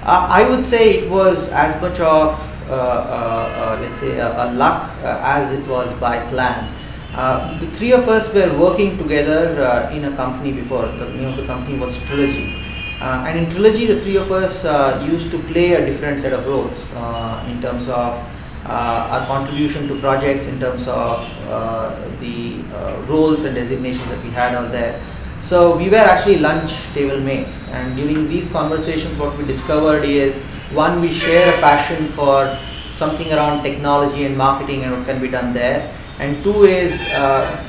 I would say it was as much of let's say a luck as it was by plan. The three of us were working together in a company before. The name of the company was Trilogy. And in Trilogy, the three of us used to play a different set of roles in terms of our contribution to projects, in terms of the roles and designations that we had out there. So we were actually lunch table mates, and during these conversations what we discovered is, one, we share a passion for something around technology and marketing and what can be done there, and two is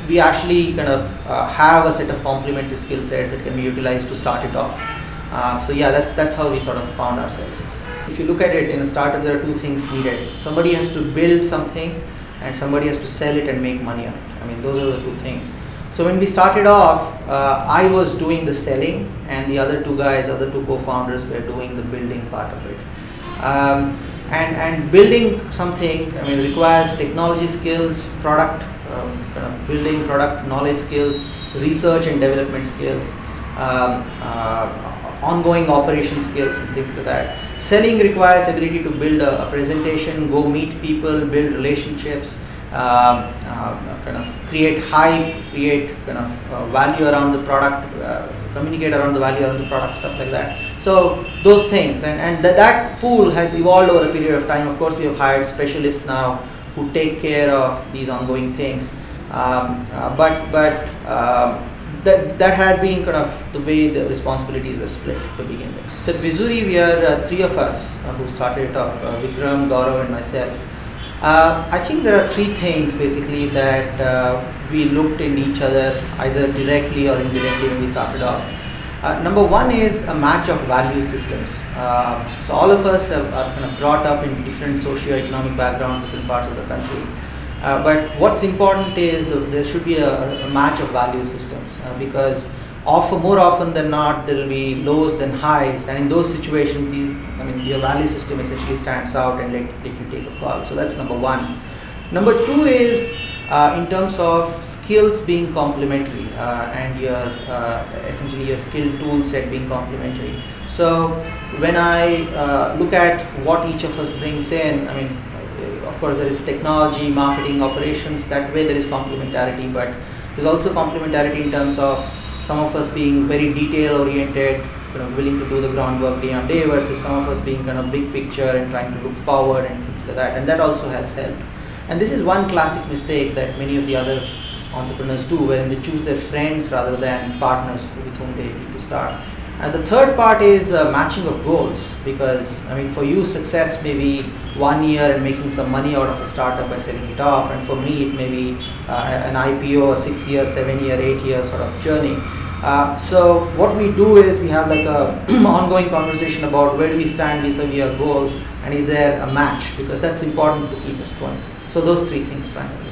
we actually kind of have a set of complementary skill sets that can be utilized to start it off. So yeah, that's how we sort of found ourselves. If you look at it, in a startup there are two things needed. Somebody has to build something and somebody has to sell it and make money on it. I mean, those are the two things. So when we started off, I was doing the selling and the other two guys, other two co-founders were doing the building part of it. And building something, I mean, requires technology skills, product, kind of building product knowledge skills, research and development skills, ongoing operation skills and things like that. Selling requires ability to build a presentation, go meet people, build relationships, kind of create hype, create kind of value around the product, communicate around the value around the product, stuff like that. So those things, and that pool has evolved over a period of time. Of course, we have hired specialists now who take care of these ongoing things, that had been kind of the way the responsibilities were split to begin with. So at Vizury, we are three of us who started it off, Vikram, Gaurav and myself. I think there are three things basically that we looked in each other either directly or indirectly when we started off. Number one is a match of value systems. So all of us are kind of brought up in different socio-economic backgrounds, different parts of the country. But what's important is there should be a match of value systems because more often than not there will be lows than highs, and in those situations your value system essentially stands out and let you take a call. So that's number one. Number two is in terms of skills being complementary and your essentially your skill tool set being complementary. So when I look at what each of us brings in, I mean, of course there is technology, marketing, operations, that way there is complementarity, but there's also complementarity in terms of some of us being very detail oriented, willing to do the groundwork day on day, versus some of us being kind of big picture and trying to look forward and things like that, and that also has helped. And this is one classic mistake that many of the other entrepreneurs do, when they choose their friends rather than partners with whom they need to start. And the third part is matching of goals, because I mean, for you success may be 1 year and making some money out of a startup by selling it off, and for me it may be an IPO, a 6 year, 7 year, 8 year sort of journey. So what we do is we have like a ongoing conversation about where do we stand vis-a-vis our goals, and is there a match, because that's important to keep us going. So those three things primarily.